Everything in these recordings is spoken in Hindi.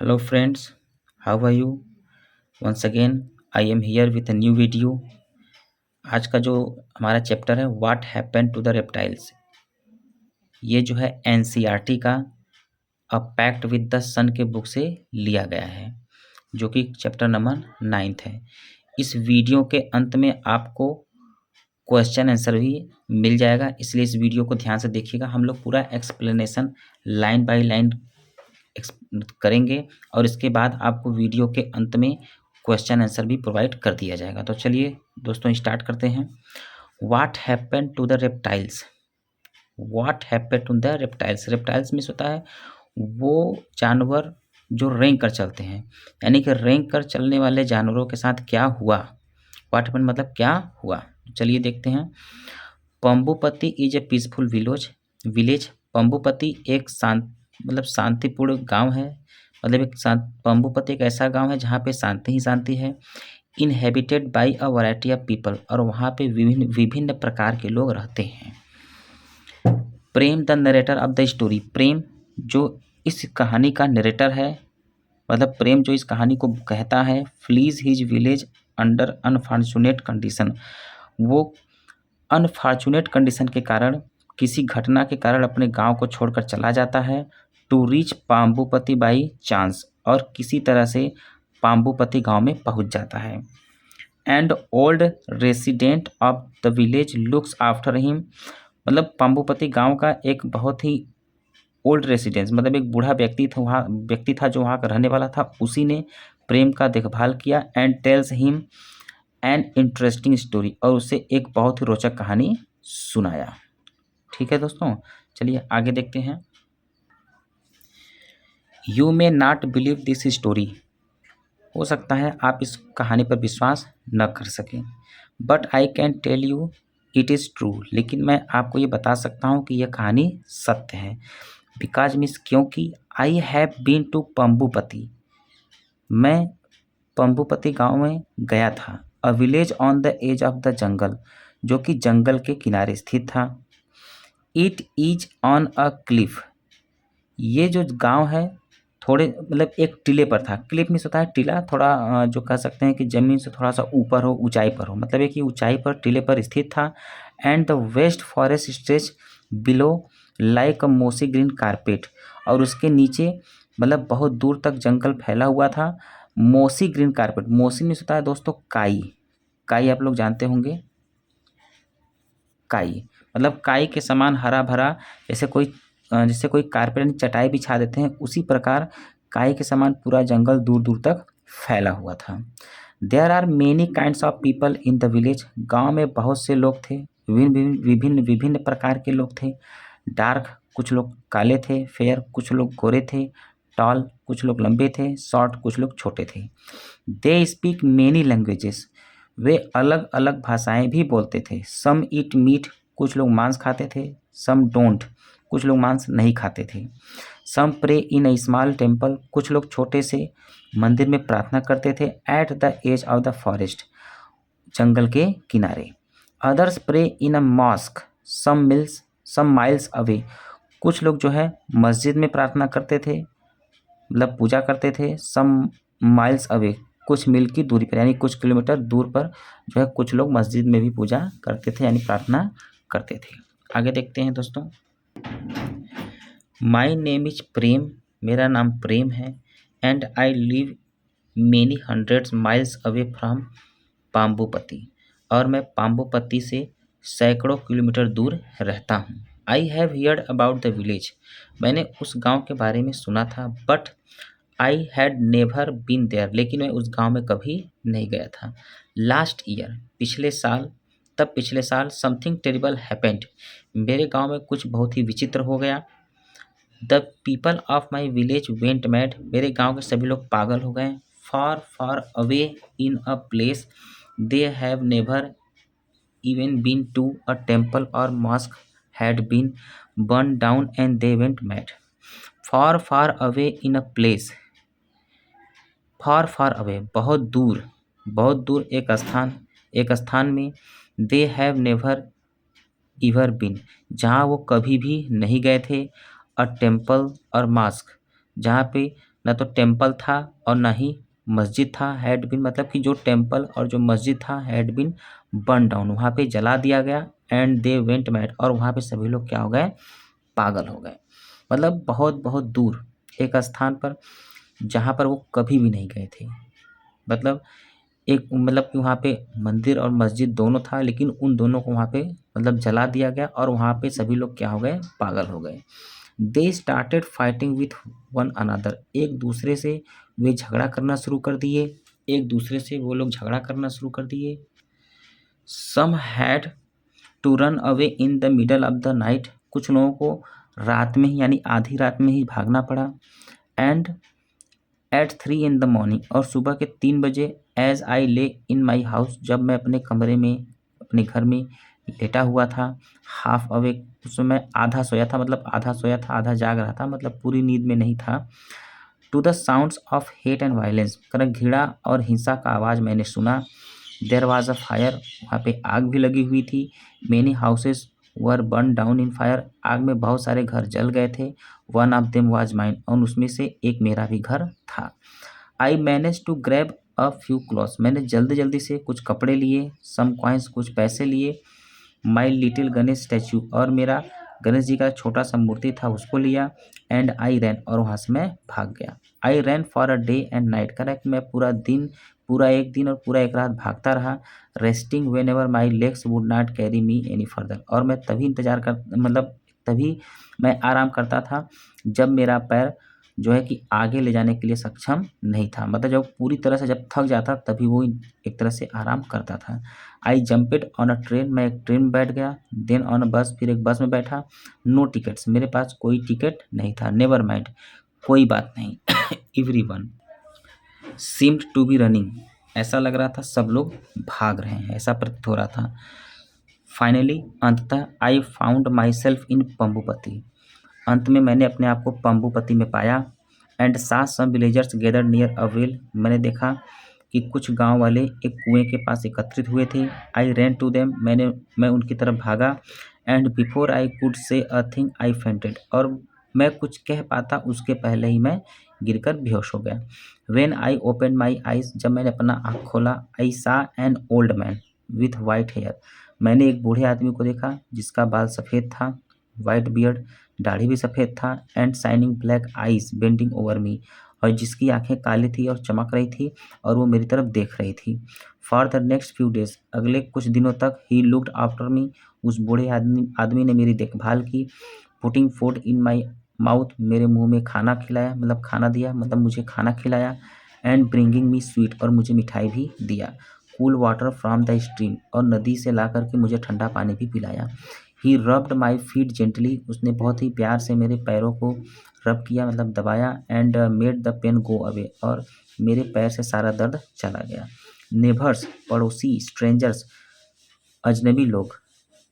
Hello friends, how are you? Once again, I am here with a new video. आज का जो हमारा चैप्टर है what happened to the reptiles, ये जो है एनसीईआरटी का a pact with the sun के बुक से लिया गया है, जो कि चैप्टर नंबर 9 है। इस वीडियो के अंत में आपको क्वेश्चन आंसर भी मिल जाएगा, इसलिए इस वीडियो को ध्यान से देखिएगा। हम लोग पूरा एक्सप्लेनेशन लाइन बाय लाइन करेंगे और इसके बाद आपको वीडियो के अंत में क्वेश्चन आंसर भी प्रोवाइड कर दिया जाएगा। तो चलिए दोस्तों स्टार्ट करते हैं। What happened to the reptiles? What happened to the reptiles? Reptiles means होता है वो जानवर जो रेंग कर चलते हैं, यानी कि रेंग कर चलने वाले जानवरों के साथ क्या हुआ। व्हाट हैपेंड मतलब क्या हुआ। चलिए देखते हैं। पंबुपति इज ए पीसफुल विलेज। पंबुपति एक शांतिपूर्ण गांव है। मतलब पंबुपति एक ऐसा गांव है जहाँ पे शांति ही शांति है। Inhabited by a variety of people, और वहाँ पे विभिन्न विभिन्न प्रकार के लोग रहते हैं। Prem the narrator of the story. Prem जो इस कहानी का नरेटर है, मतलब प्रेम जो इस कहानी को कहता है, fleas his village under unfortunate condition. वो अनफॉर्चुनेट कंडीशन के कारण, किसी घटना के कारण अपने गांव को छोड़कर चला जाता है। टू रीच पाम्बुपति बाई चांस, और किसी तरह से पाम्बुपति गांव में पहुंच जाता है। And old resident of the village looks after him. मतलब पाम्बुपति गांव का एक बहुत ही ओल्ड रेसिडेंस, मतलब एक बूढ़ा व्यक्ति था जो वहाँ का रहने वाला था। उसी ने प्रेम का देखभाल किया। And tells him an interesting story, और उसे एक बहुत ही रोचक कहानी सुनाया। ठीक है दोस्तों, चलिए आगे देखते हैं। You may not believe this story. हो सकता है आप इस कहानी पर विश्वास न कर सकें, but I can tell you it is true. लेकिन मैं आपको ये बता सकता हूँ कि यह कहानी सत्य है। बिकॉज मीन्स क्योंकि I have been to Pambupati. मैं पंबुपति गांव में गया था। A village on the edge of the jungle, जो कि जंगल के किनारे स्थित था। It is on a cliff. ये जो गांव है थोड़े मतलब एक टीले पर था। क्लिफ मीन्स होता है टीला, थोड़ा जो कह सकते हैं कि ज़मीन से थोड़ा सा ऊपर हो, ऊंचाई पर हो, मतलब एक ही ऊंचाई पर टीले पर स्थित था। And the vast forest stretch below like a mossy green carpet, और उसके नीचे मतलब बहुत दूर तक जंगल फैला हुआ था। मोसी ग्रीन कारपेट, मोसी मीन्स होता है दोस्तों काई। काई आप लोग जानते होंगे। काई मतलब काई के समान हरा भरा, जैसे कोई कारपेट चटाई बिछा देते हैं, उसी प्रकार काई के समान पूरा जंगल दूर दूर तक फैला हुआ था। There are many kinds of people in the village. गांव में बहुत से लोग थे, विभिन्न विभिन्न विभिन्न प्रकार के लोग थे। डार्क कुछ लोग काले थे, फेयर कुछ लोग गोरे थे, टॉल कुछ लोग लंबे थे, शॉर्ट कुछ लोग छोटे थे। They speak many languages. वे अलग अलग भाषाएं भी बोलते थे। सम ईट मीट, कुछ लोग मांस खाते थे। सम डोंट, कुछ लोग मांस नहीं खाते थे। Some pray in a small temple, कुछ लोग छोटे से मंदिर में प्रार्थना करते थे। At the edge of the forest, जंगल के किनारे। Others pray in a mosque some miles away, कुछ लोग जो है मस्जिद में प्रार्थना करते थे, मतलब पूजा करते थे। सम माइल्स अवे, कुछ मील की दूरी पर, यानी कुछ किलोमीटर दूर पर जो है कुछ लोग मस्जिद में भी पूजा करते थे, यानी प्रार्थना करते थे। आगे देखते हैं दोस्तों। माई नेम इज प्रेम, मेरा नाम प्रेम है। And I live many hundreds miles away from Pambupati, और मैं पाम्बुपति से सैकड़ों किलोमीटर दूर रहता हूँ। I have heard about the village, मैंने उस गांव के बारे में सुना था। But I had never been there, लेकिन मैं उस गांव में कभी नहीं गया था। लास्ट ईयर, पिछले साल समथिंग टेरिबल हैपेंड, मेरे गांव में कुछ बहुत ही विचित्र हो गया। The people of my village went mad, मेरे गांव के सभी लोग पागल हो गए। Far far away in a place they have never even been to a temple or mosque had been burned down and they went mad. Far far away in a place, far away बहुत दूर एक स्थान में। they have never ever been, जहाँ वो कभी भी नहीं गए थे। a temple और mosque, जहाँ पे ना तो टेम्पल था और ना ही मस्जिद था। हैड बीन मतलब कि जो टेम्पल और जो मस्जिद था हैड बीन बर्न डाउन, वहाँ पे जला दिया गया। एंड दे वेंट मैड, और वहाँ पे सभी लोग क्या हो गए, पागल हो गए। मतलब बहुत बहुत दूर एक स्थान पर जहाँ पर वो कभी भी नहीं गए थे। मतलब एक मतलब कि वहाँ पे मंदिर और मस्जिद दोनों था, लेकिन उन दोनों को वहाँ पे मतलब जला दिया गया और वहाँ पे सभी लोग क्या हो गए, पागल हो गए। They started fighting with one another, एक दूसरे से वे झगड़ा करना शुरू कर दिए, एक दूसरे से वो लोग झगड़ा करना शुरू कर दिए। Some had to run away in the middle of the night, कुछ लोगों को रात में ही यानी आधी रात में ही भागना पड़ा। And at 3 in the morning, और सुबह के 3 बजे, एज आई ले इन माई हाउस, जब मैं अपने कमरे में अपने घर में लेटा हुआ था, हाफ अवेक, उस समय आधा सोया था, मतलब आधा सोया था आधा जाग रहा था, मतलब पूरी नींद में नहीं था। To the sounds of hate and violence, घृणा और हिंसा का आवाज़ मैंने सुना। देयर वॉज अ फायर, वहाँ पे आग भी लगी हुई थी। Many houses were burn down in fire, आग में बहुत सारे घर जल गए थे। One of them was mine, और उसमें से एक मेरा भी घर था। I manage to grab a few clothes, मैंने जल्दी जल्दी से कुछ कपड़े लिए। सम कॉइन्स, कुछ पैसे लिए। माई लिटिल गणेश स्टैचू, और मेरा गणेश जी का छोटा सा मूर्ति था उसको लिया। एंड आई रैन, और वहाँ से मैं भाग गया। I ran for a day and night, correct, मैं पूरा एक दिन और पूरा एक रात भागता रहा। Resting when ever my legs would not carry me any further, और मैं तभी इंतजार कर मतलब तभी मैं आराम करता था जब मेरा पैर जो है कि आगे ले जाने के लिए सक्षम नहीं था। मतलब जब पूरी तरह से जब थक जाता तभी वो एक तरह से आराम करता था। आई जंपेड ऑन अ ट्रेन, मैं एक ट्रेन में बैठ गया। देन ऑन अ बस, फिर एक बस में बैठा। नो टिकट्स, मेरे पास कोई टिकट नहीं था। नेवर माइंड, कोई बात नहीं। Everyone seemed to be running, ऐसा लग रहा था सब लोग भाग रहे हैं, ऐसा प्रतीत हो रहा था। फाइनली, अंततः, I found my self in पंबुपति, अंत में मैंने अपने आप को पंबुपति में पाया। And saw some villagers gather near a well, मैंने देखा कि कुछ गांव वाले एक कुएं के पास एकत्रित हुए थे। आई रैन टू देम, मैं उनकी तरफ भागा। And before I could say a thing I fainted, और मैं कुछ कह पाता उसके पहले ही मैं गिरकर बेहोश हो गया। When I open my eyes, जब मैंने अपना आँख खोला, I saw an old man with white hair, मैंने एक बूढ़े आदमी को देखा जिसका बाल सफ़ेद था, वाइट बियर्ड, दाढ़ी भी सफ़ेद था। And shining black eyes bending over me, और जिसकी आंखें काली थी और चमक रही थी और वो मेरी तरफ देख रही थी। For the next few days, अगले कुछ दिनों तक, ही लुक्ड आफ्टर मी, उस बूढ़े आदमी ने मेरी देखभाल की। Putting food in my mouth, मेरे मुंह में खाना खिलाया, मतलब खाना दिया, मतलब मुझे खाना खिलाया। एंड ब्रिंगिंग मी स्वीट, और मुझे मिठाई भी दिया। Cool water from the stream, और नदी से ला करके मुझे ठंडा पानी भी पिलाया। ही रब्ड माई फीट जेंटली, उसने बहुत ही प्यार से मेरे पैरों को रब किया, मतलब दबाया। And made the pain go away, और मेरे पैर से सारा दर्द चला गया। नेबर्स, पड़ोसी, स्ट्रेंजर्स, अजनबी लोग,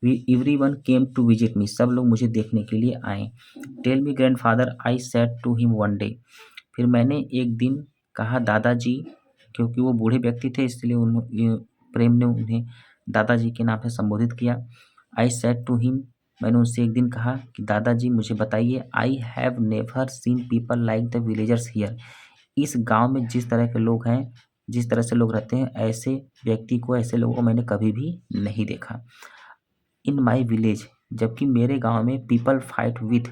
every one came to visit me, सब लोग मुझे देखने के लिए आए। Tell me grandfather, I said to him one day, फिर मैंने एक दिन कहा दादाजी, क्योंकि वो बूढ़े व्यक्ति थे इसलिए प्रेम ने उन्हें दादाजी के नाम से संबोधित किया। आई सेड टू हिम, मैंने उनसे एक दिन कहा कि दादाजी मुझे बताइए, I have never seen people like the villagers here, इस गांव में जिस तरह के लोग हैं, जिस तरह से लोग रहते हैं, ऐसे व्यक्ति को, ऐसे लोगों को मैंने कभी भी नहीं देखा। इन माई विलेज, जबकि मेरे गांव में, people fight with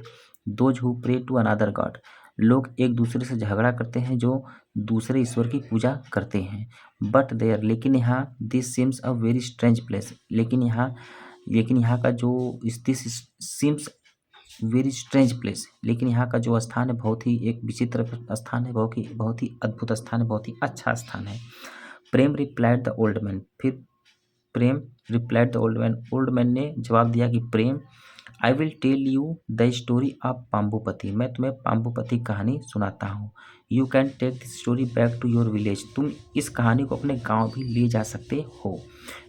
those who pray to another god, लोग एक दूसरे से झगड़ा करते हैं जो दूसरे ईश्वर की पूजा करते हैं। बट देयर, लेकिन यहाँ, this CIMS a very strange place, लेकिन यहाँ का जो this CIMS very strange place, लेकिन यहाँ का जो स्थान है बहुत ही एक विचित्र स्थान है, बहुत ही अद्भुत स्थान है, बहुत ही अच्छा स्थान है। Prem replied the old man, फिर Prem replied the old man ने जवाब दिया कि Prem, I will tell you the story of Pambupati, मैं तुम्हें पाम्बुपति कहानी सुनाता हूँ। You can take this story back to your village, तुम इस कहानी को अपने गांव भी ले जा सकते हो।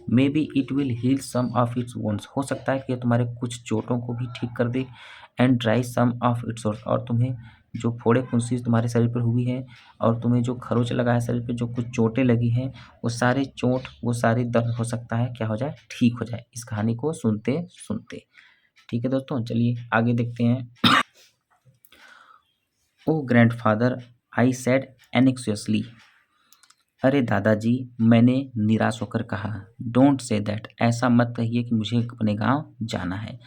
Maybe it will heal some of its wounds, हो सकता है कि ये तुम्हारे कुछ चोटों को भी ठीक कर दे। And dry some of its source, और तुम्हें जो फोड़े फुंसी तुम्हारे शरीर पर हुई है और तुम्हें जो खरोच लगा है शरीर पे, जो कुछ चोटें लगी हैं, वो सारे दर्द हो सकता है क्या हो जाए, ठीक हो जाए, इस कहानी को सुनते सुनते। ठीक है दोस्तों, चलिए आगे देखते हैं। ओ ग्रैंडफादर, आई सेड एनेक्सियसली। अरे दादाजी, मैंने निराश होकर कहा। डोंट से दैट, ऐसा मत कहिए कि मुझे अपने गांव जाना है।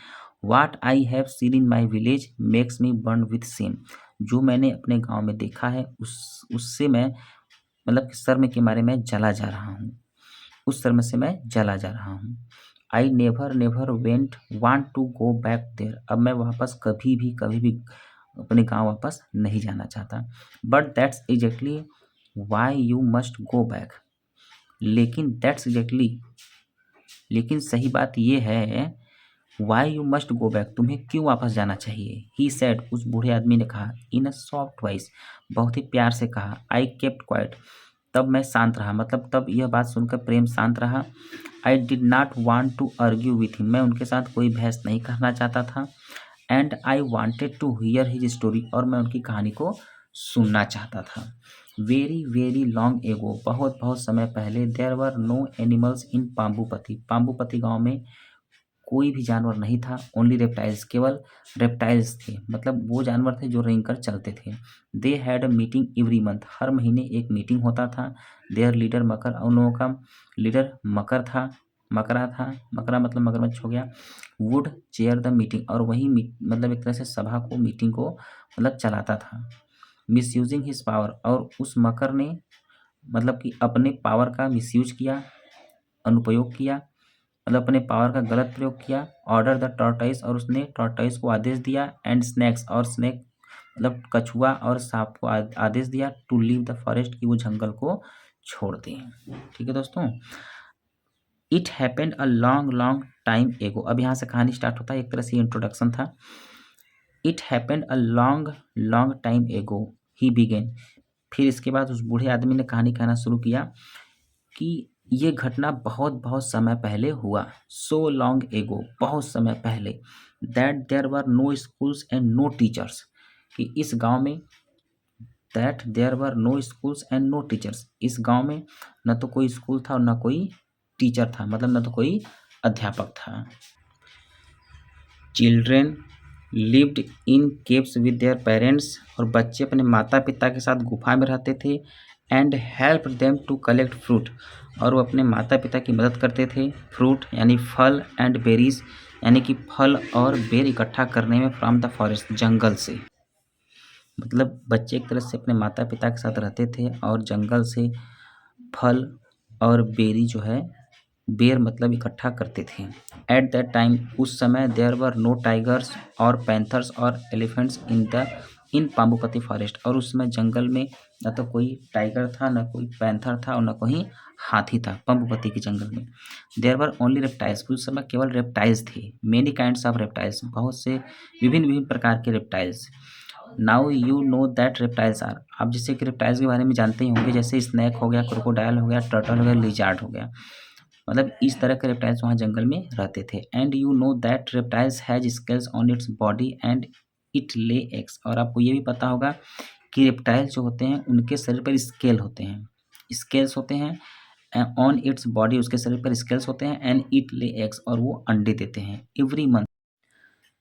What I have seen in my village makes me burn with shame. जो मैंने अपने गांव में देखा है उससे मैं मतलब शर्म के मारे मैं जला जा रहा हूँ, उस शर्म से मैं जला जा रहा हूँ। I never never went want to go back there. अब मैं वापस कभी भी अपने गांव वापस नहीं जाना चाहता। But that's exactly why you must go back. लेकिन दैट्स एग्जैक्टली, लेकिन सही बात ये है, why you must go back, तुम्हें क्यों वापस जाना चाहिए। ही सेड, उस बूढ़े आदमी ने कहा, इन अ सॉफ्ट वॉइस, बहुत ही प्यार से कहा। आई केप्ट क्वाइट, तब मैं शांत रहा, मतलब तब यह बात सुनकर प्रेम शांत रहा। I did not want to argue with him, मैं उनके साथ कोई बहस नहीं करना चाहता था। And I wanted to hear his story, और मैं उनकी कहानी को सुनना चाहता था। वेरी वेरी लॉन्ग एगो, बहुत बहुत समय पहले, there were no animals in Pambupati, Pambupati गांव में कोई भी जानवर नहीं था। ओनली रेप्टाइल्स, केवल रेप्टाइल्स थे, मतलब वो जानवर थे जो रेंग कर चलते थे। They had a meeting every month, हर महीने एक मीटिंग होता था। देयर लीडर मकर, उन लोगों का लीडर मकर था, मकरा था, मकरा मतलब मगरमच्छ हो गया। वुड चेयर द मीटिंग, और वही मतलब एक तरह से सभा को, मीटिंग को मतलब चलाता था। मिस यूजिंग हिज पावर, और उस मकर ने मतलब कि अपने पावर का मिसयूज किया, अनुपयोग किया, मतलब अपने पावर का गलत प्रयोग किया। ऑर्डर द टॉर्टाइस, और उसने टॉर्टाइस को आदेश दिया। एंड स्नैक्स, और स्नैक मतलब कछुआ और सांप को आदेश दिया। टू लीव द फॉरेस्ट, कि वो जंगल को छोड़ दें। ठीक है दोस्तों, it happened a long long time एगो। अब यहाँ से कहानी स्टार्ट होता है, एक तरह से इंट्रोडक्शन था। It happened a long long time एगो ही बिगेन। फिर इसके बाद उस बूढ़े आदमी ने कहानी कहना शुरू किया कि ये घटना बहुत बहुत समय पहले हुआ। सो लॉन्ग एगो, बहुत समय पहले। That there were no schools and no teachers, कि इस गांव में, that there were no schools and no teachers, इस गांव में न तो कोई स्कूल था और न कोई टीचर था, मतलब न तो कोई अध्यापक था। Children lived in caves with their parents, और बच्चे अपने माता पिता के साथ गुफा में रहते थे। And help them to collect fruit, और वो अपने माता पिता की मदद करते थे। फ्रूट यानी फल, एंड बेरीज यानी कि फल और बेर इकट्ठा करने में, फ्रॉम द फॉरेस्ट, जंगल से। मतलब बच्चे एक तरह से अपने माता पिता के साथ रहते थे और जंगल से फल और बेरी जो है, बेर मतलब इकट्ठा करते थे। एट दैट टाइम, उस समय, देयर वर नो टाइगर्स और पैंथर्स और एलिफेंट्स इन पाम्बुपति फॉरेस्ट, और उस समय जंगल में न तो कोई टाइगर था, न कोई पैंथर था, और न कोई हाथी था पाम्बुपति के जंगल में। देयर वर ओनली रेप्टाइल्स, उस समय केवल रेप्टाइल्स थे। मेनी काइंड्स ऑफ रेप्टाइल्स, बहुत से विभिन्न विभिन्न प्रकार के reptiles. Now you know that reptiles are, आप जैसे कि रेप्टाइल्स के बारे में जानते ही होंगे, जैसे स्नैक हो गया, क्रोकोडाइल हो गया, टर्टल हो गया, लिजार्ड हो गया, मतलब इस तरह के रेप्टाइल्स वहाँ जंगल में रहते थे। And you know that reptiles has scales on its body and it lay eggs, और आपको ये भी पता होगा कि रेप्टाइल्स जो होते हैं उनके शरीर पर स्केल होते हैं, स्केल्स होते हैं ऑन इट्स बॉडी, उसके शरीर पर स्केल्स होते हैं। एंड इट ले एग्स, और वो अंडे देते हैं।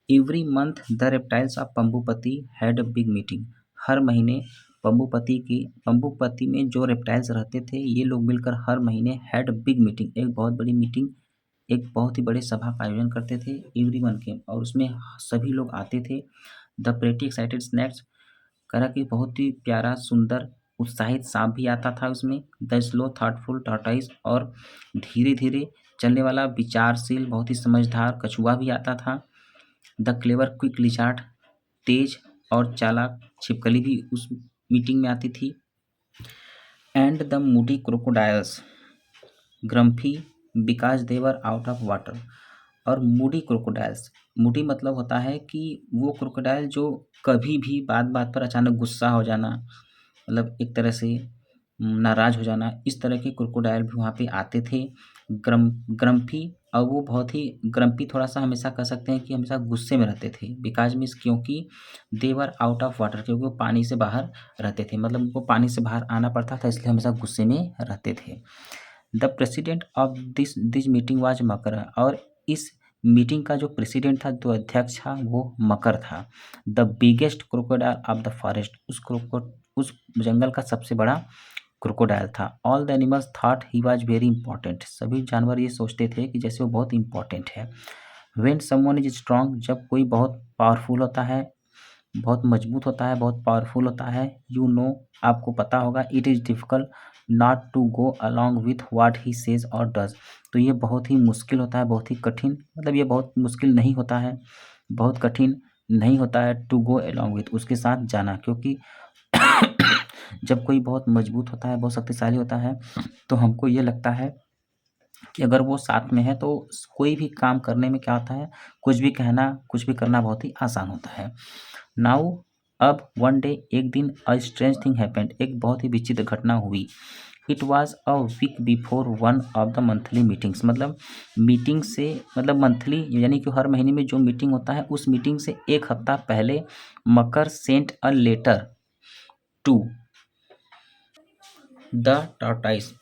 Every month the reptiles of Pambupati had a big meeting, हर महीने पंबुपति में जो रेप्टाइल्स रहते थे, ये लोग मिलकर हर महीने हैड अ बिग मीटिंग, एक बहुत बड़ी मीटिंग, एक बहुत ही बड़े सभा का आयोजन करते थे। एवरी वन के, और उसमें सभी लोग आते थे। द प्रेटी एक्साइटेड स्नैक्स, करा कि बहुत ही प्यारा, सुंदर, उत्साहित सांप भी आता था उसमें। द स्लो थॉटफुल टॉर्टाइस, और धीरे धीरे चलने वाला विचारशील, बहुत ही समझदार कछुआ भी आता था। द क्लेवर क्विक लिजार्ड, तेज और चालाक छिपकली भी उस मीटिंग में आती थी। And the moody crocodiles, grumpy because they were out of water, और मूडी क्रोकोडाइल्स, मूडी मतलब होता है कि वो क्रोकोडाइल जो कभी भी बात बात पर अचानक गुस्सा हो जाना, मतलब एक तरह से नाराज हो जाना, इस तरह के क्रोकोडाइल भी वहाँ पे आते थे। ग्रम्फी, और वो बहुत ही ग्रम्पी, थोड़ा सा हमेशा कह सकते हैं कि हमेशा गुस्से में रहते थे। बिकॉज मीन्स क्योंकि देवर आउट ऑफ वाटर, क्योंकि वो पानी से बाहर रहते थे, मतलब उनको पानी से बाहर आना पड़ता था, इसलिए हमेशा गुस्से में रहते थे। The president of this meeting was Makar, और इस मीटिंग का जो प्रेसिडेंट था, जो अध्यक्ष था, वो मकर था। The biggest crocodile of the forest, उस उस जंगल का सबसे बड़ा क्रोकोडाइल था। All the animals thought he was very important. सभी जानवर ये सोचते थे कि जैसे वो बहुत इंपॉर्टेंट है। व्हेन समवन इज स्ट्रांग, जब कोई बहुत पावरफुल होता है, बहुत मजबूत होता है, बहुत पावरफुल होता है, यू नो, आपको पता होगा, it is difficult not to go along with what he says or does. तो ये बहुत ही मुश्किल होता है, बहुत ही कठिन, मतलब ये बहुत मुश्किल नहीं होता है, बहुत कठिन नहीं होता है टू गो अलॉन्ग विथ, उसके साथ जाना, क्योंकि जब कोई बहुत मजबूत होता है, बहुत शक्तिशाली होता है, तो हमको ये लगता है कि अगर वो साथ में है तो कोई भी काम करने में क्या होता है, कुछ भी कहना, कुछ भी करना बहुत ही आसान होता है। नाउ, अब वन डे, एक दिन, अ स्ट्रेंज थिंग हैपेंड, एक बहुत ही विचित्र घटना हुई। It was a week before one of the monthly meetings, मतलब मीटिंग से, मतलब मंथली यानी कि हर महीने में जो मीटिंग होता है, उस मीटिंग से एक हफ्ता पहले Makar sent a letter to the tortoise,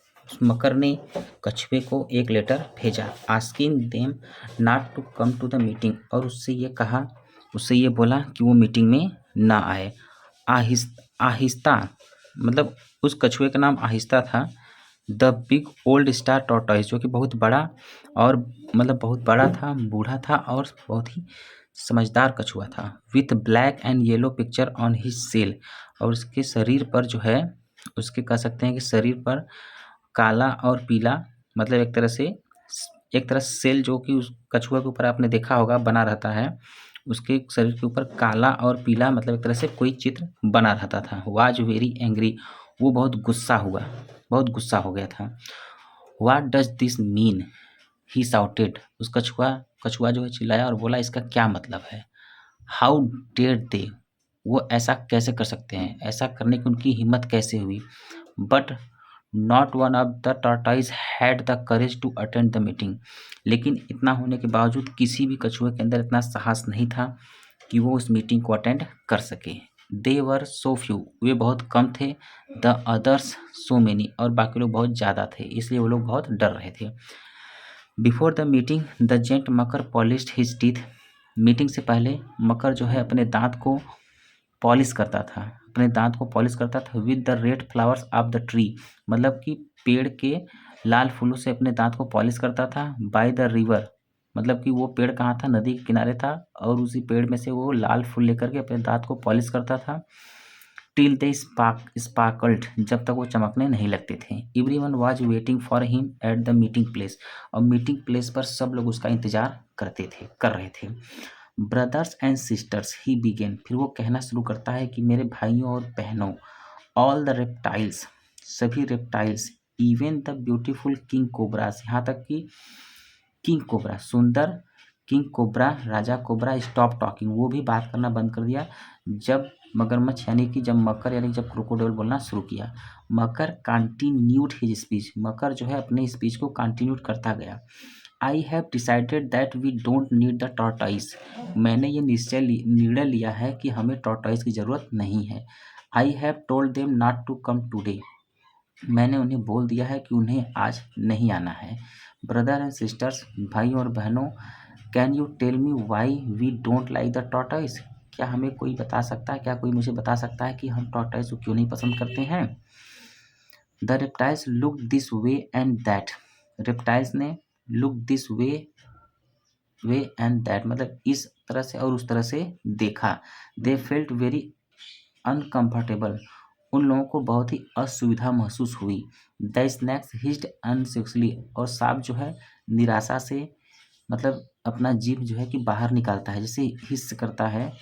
Makar ने कछुए को एक लेटर भेजा, asking them not to come to the meeting, और उससे ये कहा, उससे ये बोला कि वो मीटिंग में ना आए। आहिस्ता, मतलब उस कछुए का नाम आहिस्ता था। The big old star tortoise, जो कि बहुत बड़ा और मतलब बहुत बड़ा था, बूढ़ा था और बहुत ही समझदार कछुआ था। With black and yellow picture on his shell, और उसके शरीर पर जो है, उसके कह सकते हैं कि शरीर पर काला और पीला, मतलब एक तरह सेल जो कि उस कछुआ के ऊपर आपने देखा होगा बना रहता है, उसके शरीर के ऊपर काला और पीला, मतलब एक तरह से कोई चित्र बना रहता था। वाज वेरी एंग्री, वो बहुत गुस्सा हुआ, बहुत गुस्सा हो गया था। What does this mean, he shouted, उस कछुआ जो है चिल्लाया और बोला, इसका क्या मतलब है। हाउ डेयर दे, वो ऐसा कैसे कर सकते हैं, ऐसा करने की उनकी हिम्मत कैसे हुई। But not one of the tortoise had the courage to attend the meeting, लेकिन इतना होने के बावजूद किसी भी कछुए के अंदर इतना साहस नहीं था कि वो उस मीटिंग को अटेंड कर सके। दे वर सो फ्यू, वे बहुत कम थे। द अदर्स सो मेनी, और बाकी लोग बहुत ज़्यादा थे, इसलिए वो लोग बहुत डर रहे थे। Before the meeting the giant Makar polished his teeth, मीटिंग से पहले मकर जो है अपने दांत को पॉलिश करता था, अपने दांत को पॉलिश करता था। With the red flowers of the tree, मतलब कि पेड़ के लाल फूलों से अपने दांत को पॉलिश करता था। बाय द रिवर, मतलब कि वो पेड़ कहाँ था, नदी के किनारे था, और उसी पेड़ में से वो लाल फूल लेकर के अपने दांत को पॉलिश करता था। टिल दे स्पार्कल्ड, जब तक वो चमकने नहीं लगते थे। Everyone was waiting for him at the meeting place, और मीटिंग प्लेस पर सब लोग उसका इंतजार कर रहे थे। Brothers and sisters, he begin, फिर वो कहना शुरू करता है कि मेरे भाइयों और बहनों, ऑल द रेप्टाइल्स, सभी reptiles, even the beautiful king cobras, यहाँ तक कि किंग कोबरा, सुंदर किंग कोबरा, राजा कोबरा, स्टॉप टॉकिंग, वो भी बात करना बंद कर दिया जब मगरमच्छ यानी कि जब मकर यानी जब क्रोकोडाइल बोलना शुरू किया। Makar continued his speech, Makar जो है अपने स्पीच को कंटिन्यूड करता गया। I have decided that we don't need the tortoise, मैंने ये निर्णय लिया है कि हमें टॉर्टाइस की ज़रूरत नहीं है। I have told them not to come today, मैंने उन्हें बोल दिया है कि उन्हें आज नहीं आना है। ब्रदर एंड सिस्टर्स, भाई और बहनों, can you tell me why we don't like the tortoise, क्या हमें कोई बता सकता है, क्या कोई मुझे बता सकता है कि हम टॉर्टाइस को क्यों नहीं पसंद करते हैं। The reptiles look this way and that, reptiles ने look this way and that, मतलब इस तरह से और उस तरह से देखा। दे फेल्ट वेरी अनकंफर्टेबल, उन लोगों को बहुत ही असुविधा महसूस हुई। द स्नैक्स हिस्ड अनसेक्सुअली, और सांप जो है निराशा से, मतलब अपना जीभ जो है कि बाहर निकालता है, जैसे हिस्स करता है,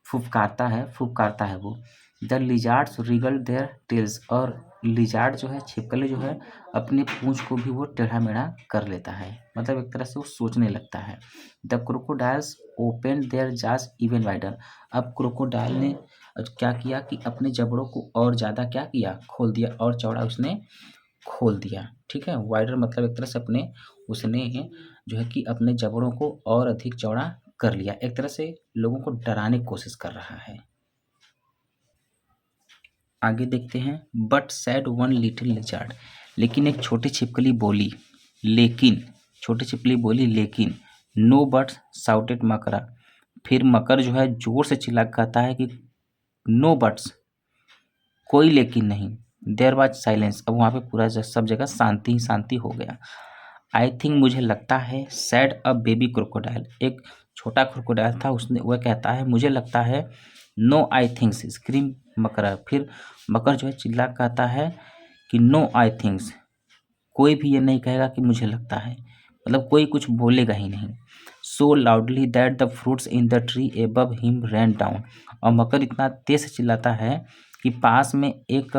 फुफकारता है वो। The lizards Regal there tales, और लिजार्ड जो है, छिपकली जो है, अपनी पूंछ को भी वो टेढ़ा मेढ़ा कर लेता है, मतलब एक तरह से वो सोचने लगता है। द क्रोकोडाइल्स ओपन देयर जाज इवन वाइडर, अब क्रोकोडाइल ने क्या किया कि अपने जबड़ों को और ज़्यादा क्या किया, खोल दिया, और चौड़ा उसने खोल दिया। ठीक है, वाइडर मतलब एक तरह से उसने जो है कि अपने जबड़ों को और अधिक चौड़ा कर लिया, एक तरह से लोगों को डराने की कोशिश कर रहा है। आगे देखते हैं। But sad one little lizard, लेकिन एक छोटी छिपकली बोली, लेकिन नो बट साउटेड मकरा, फिर मकर जो है जोर से चिल्ला कहता है कि नो बट्स, कोई लेकिन नहीं। देयर वॉज साइलेंस, अब वहाँ पे पूरा सब जगह शांति ही शांति हो गया। आई थिंक, मुझे लगता है, सैड अ बेबी क्रोकोडाइल, एक छोटा क्रोकोडाइल था, उसने वह कहता है मुझे लगता है। नो आई थिंक्स, स्क्रीम मकर, फिर मकर जो है चिल्ला कहता है कि नो आई थिंक्स, कोई भी ये नहीं कहेगा कि मुझे लगता है, मतलब कोई कुछ बोलेगा ही नहीं। So loudly that the fruits in the tree above him rain down, और मकर इतना तेज से चिल्लाता है कि पास में एक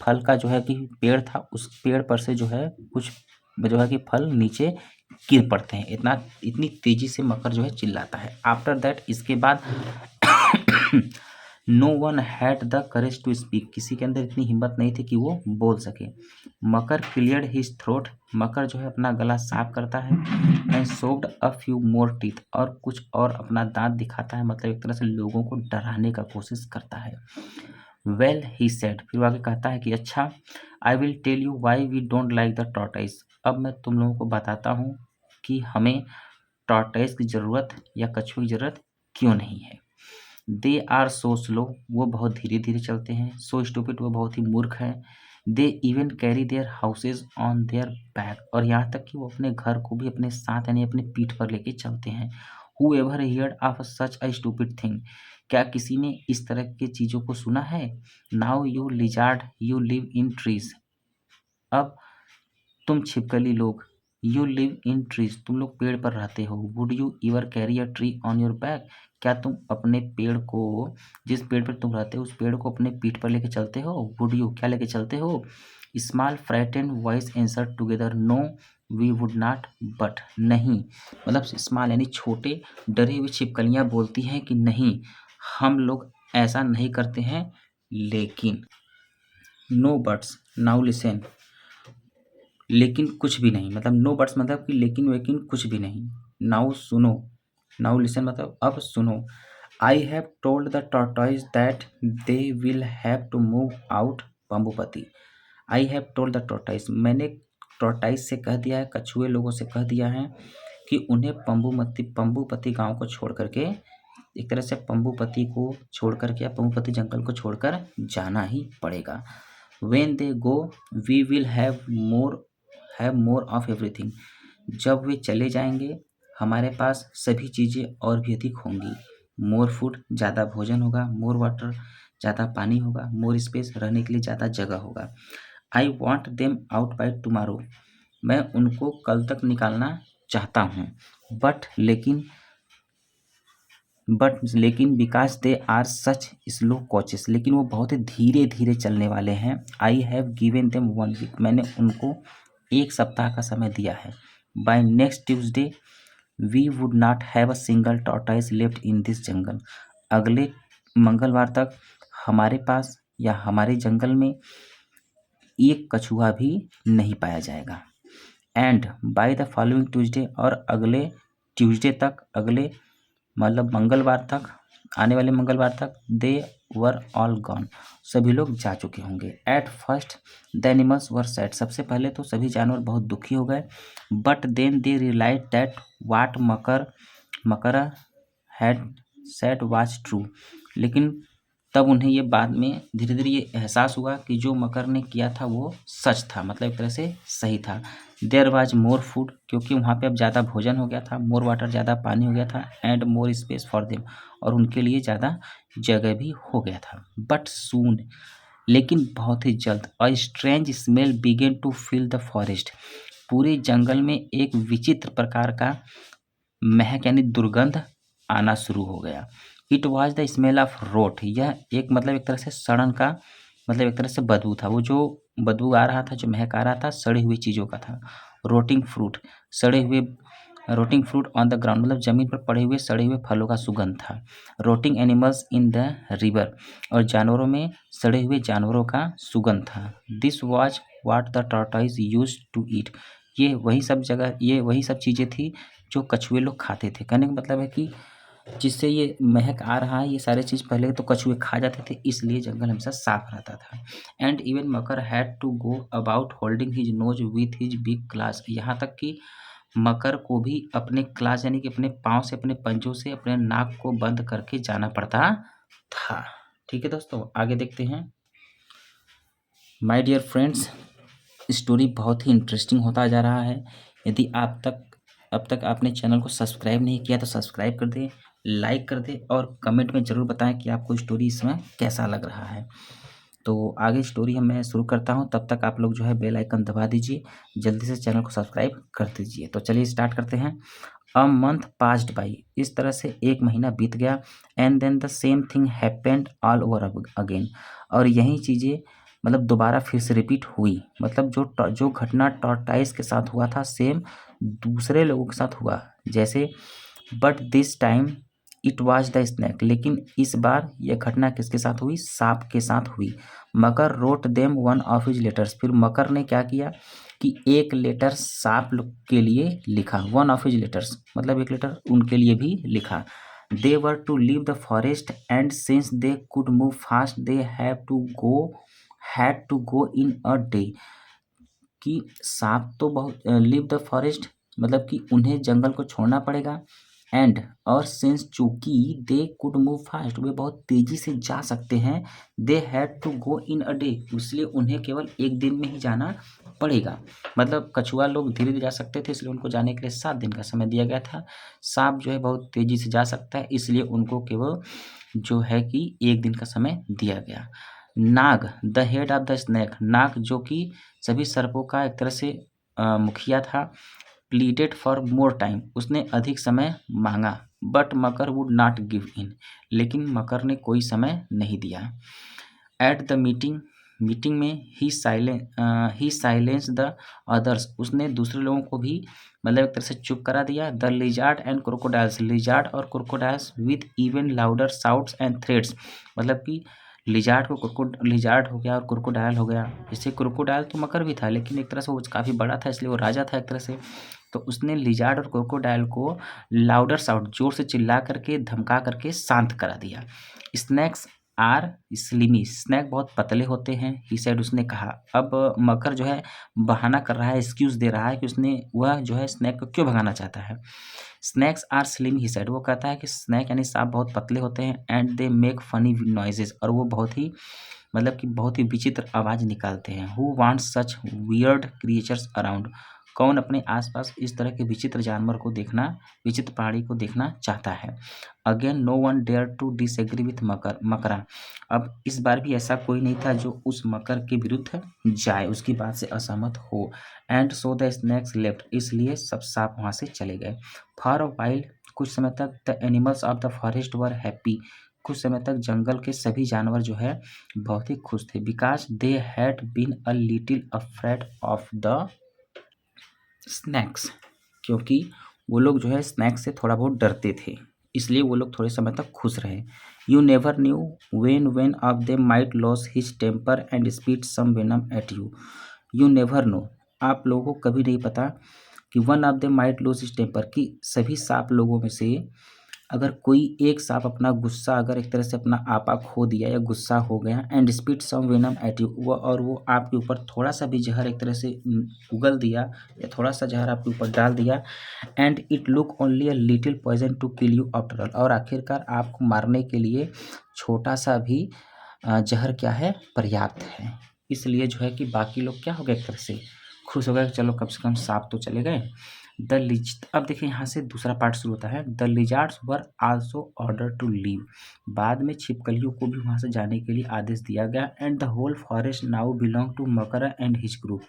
फल का जो है कि पेड़ था, उस पेड़ पर से जो है कुछ जो है कि फल नीचे गिर पड़ते हैं। इतनी तेजी से मकर जो है चिल्लाता है। आफ्टर दैट, इसके बाद no one had the courage to speak, किसी के अंदर इतनी हिम्मत नहीं थी कि वो बोल सके। Makar cleared his throat, Makar जो है अपना गला साफ करता है। And shoved a few more teeth, और कुछ और अपना दांत दिखाता है, मतलब एक तरह से लोगों को डराने का कोशिश करता है। वेल ही सेड, फिर वो आगे कहता है कि अच्छा, I will tell you why we don't like the tortoise, अब मैं तुम लोगों को बताता हूँ कि हमें टॉर्टाइस की ज़रूरत या कछुए की ज़रूरत क्यों नहीं है। दे आर सो स्लो, वो बहुत धीरे धीरे चलते हैं। सो स्टूपिड, वो बहुत ही मूर्ख है। They even carry their houses on their back, और यहाँ तक कि वो अपने घर को भी अपने साथ यानी अपने पीठ पर लेके चलते हैं। Who ever heard of such a stupid thing, क्या किसी ने इस तरह की चीज़ों को सुना है। Now you lizard you live in trees, अब तुम छिपकली लोग, यू लिव इन ट्रीज, तुम लोग पेड़ पर रहते हो। Would you इवर carry a tree on your back, क्या तुम अपने पेड़ को, जिस पेड़ पर तुम रहते हो उस पेड़ को अपने पीठ पर लेके चलते हो। वुड यू, क्या लेके चलते हो। Small frightened voice answer together, no we would not, but नहीं, मतलब स्मॉल यानी छोटे डरी हुई छिपकलियाँ बोलती हैं कि नहीं, हम लोग ऐसा नहीं करते हैं। लेकिन नो बट्स, नाउ लिसन, लेकिन कुछ भी नहीं, मतलब नो बट्स मतलब कि लेकिन वेकिन कुछ भी नहीं। नाउ सुनो, नाउ लिसन मतलब अब सुनो। I have told the tortoise that they will have to move out Pambupati. I have told the tortoise, मैंने टॉर्टाइज से कह दिया है, कछुए लोगों से कह दिया है कि उन्हें पंबुपति गांव को छोड़ करके, एक तरह से पंबुपति को छोड़ करके या पंबुपति जंगल को छोड़कर जाना ही पड़ेगा। When they go we will have more of everything, जब वे चले जाएंगे हमारे पास सभी चीज़ें और भी अधिक होंगी। मोर फूड, ज़्यादा भोजन होगा। मोर वाटर, ज़्यादा पानी होगा। मोर स्पेस, रहने के लिए ज़्यादा जगह होगा। I want them out by tomorrow, मैं उनको कल तक निकालना चाहता हूँ। लेकिन because they are such slow coaches, लेकिन वो बहुत ही धीरे धीरे चलने वाले हैं। I have given them 1 week, मैंने उनको 1 सप्ताह का समय दिया है। By next Tuesday we would not have a single tortoise left in this jungle, अगले मंगलवार तक हमारे पास या हमारे जंगल में एक कछुआ भी नहीं पाया जाएगा। And by the following Tuesday, और अगले ट्यूसडे तक, अगले मतलब मंगलवार तक, आने वाले मंगलवार तक, दे वर ऑल गॉन, सभी लोग जा चुके होंगे। At first the animals were sad, सबसे पहले तो सभी जानवर बहुत दुखी हो गए। But then they realise that what Makar had said was true, लेकिन तब उन्हें ये बाद में धीरे धीरे ये एहसास हुआ कि जो मकर ने किया था वो सच था, मतलब एक तरह से सही था। देयर वाज मोर फूड, क्योंकि वहाँ पे अब ज़्यादा भोजन हो गया था। मोर वाटर, ज़्यादा पानी हो गया था। And more space for them, और उनके लिए ज़्यादा जगह भी हो गया था। बट सून, लेकिन बहुत ही जल्द, a strange smell began to fill the forest, पूरे जंगल में एक विचित्र प्रकार का महक यानी दुर्गंध आना शुरू हो गया। It was the smell of rot, यह एक मतलब एक तरह से सड़न का, मतलब एक तरह से बदबू था। वो जो बदबू आ रहा था, जो महक आ रहा था, सड़ी हुई चीज़ों का था। रोटिंग फ्रूट, सड़े हुए, रोटिंग फ्रूट ऑन द ग्राउंड, मतलब जमीन पर पड़े हुए सड़े हुए फलों का सुगंध था। Rotting animals in the river, और जानवरों में सड़े हुए जानवरों का सुगंध था। This was what the tortoise use to eat, ये वही सब चीज़ें थी जो कछुए लोग खाते थे। कहने का मतलब है कि जिससे ये महक आ रहा है, ये सारी चीज़ पहले तो कछुए खा जाते थे, इसलिए जंगल हमेशा साफ रहता था। And even Makar had to go about holding his nose with his big claws, यहाँ तक कि मकर को भी अपने क्लास यानी कि अपने पाँव से, अपने पंजों से अपने नाक को बंद करके जाना पड़ता था। ठीक है दोस्तों, आगे देखते हैं। माय डियर फ्रेंड्स, स्टोरी बहुत ही इंटरेस्टिंग होता जा रहा है। यदि अब तक आपने चैनल को सब्सक्राइब नहीं किया तो सब्सक्राइब कर दें, लाइक कर दें और कमेंट में ज़रूर बताएं कि आपको स्टोरी इसमें कैसा लग रहा है। तो आगे स्टोरी मैं शुरू करता हूं, तब तक आप लोग जो है बेल आइकन दबा दीजिए, जल्दी से चैनल को सब्सक्राइब कर दीजिए। तो चलिए स्टार्ट करते हैं। अ मंथ पास्ड बाई, इस तरह से एक महीना बीत गया। And then the same thing happened all over again, और यही चीज़ें मतलब दोबारा फिर से रिपीट हुई। मतलब जो घटना टॉर्टाइस के साथ हुआ था सेम दूसरे लोगों के साथ हुआ जैसे। But this time it was the snake, लेकिन इस बार यह घटना किसके साथ हुई? सांप के साथ हुई। Makar wrote them one of his letters, फिर मकर ने क्या किया कि एक लेटर सांप के लिए लिखा। वन ऑफ हिज लेटर्स मतलब एक लेटर उनके लिए भी लिखा। They were to leave the forest and since they could move fast they had to go in a day, कि सांप तो बहुत लीव द फॉरेस्ट मतलब कि उन्हें जंगल को छोड़ना पड़ेगा। एंड और सिंस चूंकि दे कुड मूव फास्ट, वे बहुत तेजी से जा सकते हैं। They had to go in a day, इसलिए उन्हें केवल एक दिन में ही जाना पड़ेगा। मतलब कछुआ लोग धीरे धीरे जा सकते थे, इसलिए उनको जाने के लिए 7 दिन का समय दिया गया था। सांप जो है बहुत तेजी से जा सकता है, इसलिए उनको केवल जो है कि एक दिन का समय दिया गया। Naag the head of the snake, Naag जो कि सभी सर्पों का एक तरह से मुखिया था। प्लीडेड फॉर मोर टाइम, उसने अधिक समय मांगा। But Makar would not give in, लेकिन मकर ने कोई समय नहीं दिया। एट द मीटिंग में ही साइलेंस द अदर्स, उसने दूसरे लोगों को भी मतलब एक तरह से चुप करा दिया। The lizard and crocodiles, lizard और crocodiles with even louder shouts and threats, मतलब कि लिजार्ड हो गया और क्रोकोडाइल हो गया। जैसे क्रोकोडाइल तो मकर भी था, लेकिन एक तरह से वो काफ़ी बड़ा था, इसलिए वो राजा था एक तरह से। तो उसने लिजार्ड और क्रोकोडाइल को लाउडर साउंड जोर से चिल्ला करके धमका करके शांत करा दिया। स्नैक्स आर स्लिमी, स्नैक बहुत पतले होते हैं, ही सेड, उसने कहा। अब मकर जो है बहाना कर रहा है, एक्सक्यूज दे रहा है कि उसने वह जो है स्नैक को क्यों भगाना चाहता है। Snakes are slim, he said, वो कहता है कि स्नैक यानी सांप बहुत पतले होते हैं। And they make funny noises, और वो बहुत ही मतलब कि बहुत ही विचित्र आवाज़ निकालते हैं। Who wants such weird creatures around, कौन अपने आसपास इस तरह के विचित्र जानवर को देखना, विचित्र प्राणी को देखना चाहता है। Again no one dare to disagree with Makara, अब इस बार भी ऐसा कोई नहीं था जो उस मकर के विरुद्ध जाए, उसकी बात से असहमत हो। And so the snacks left, इसलिए सब सांप वहाँ से चले गए। फॉर अ वाइल, कुछ समय तक the animals of the forest were happy, कुछ समय तक जंगल के सभी जानवर जो है बहुत ही खुश थे। Because they had been a little afraid of the snakes, क्योंकि वो लोग जो है स्नैक्स से थोड़ा बहुत डरते थे, इसलिए वो लोग थोड़े समय तक खुश रहे। You never knew one of them might lose his temper and speed some venom at you. You never know, आप लोगों को कभी नहीं पता कि one of them might lose his temper, कि सभी सांप लोगों में से अगर कोई एक सांप अपना गुस्सा अगर एक तरह से अपना आपा खो दिया या गुस्सा हो गया, and speed some venom at you, वो आपके ऊपर थोड़ा सा भी जहर एक तरह से उगल दिया या थोड़ा सा जहर आपके ऊपर डाल दिया। And it look only a little poison to kill you after all, और आखिरकार आपको मारने के लिए छोटा सा भी जहर क्या है, पर्याप्त है। इसलिए जो है कि बाकी लोग क्या हो गए, एक तरह से खुश हो गए, चलो कम से कम सांप तो चले गए। अब देखिए यहाँ से दूसरा पार्ट शुरू होता है। The lizards were also order to leave, बाद में छिपकलियों को भी वहाँ से जाने के लिए आदेश दिया गया। And the whole forest now belong to Makar and his group,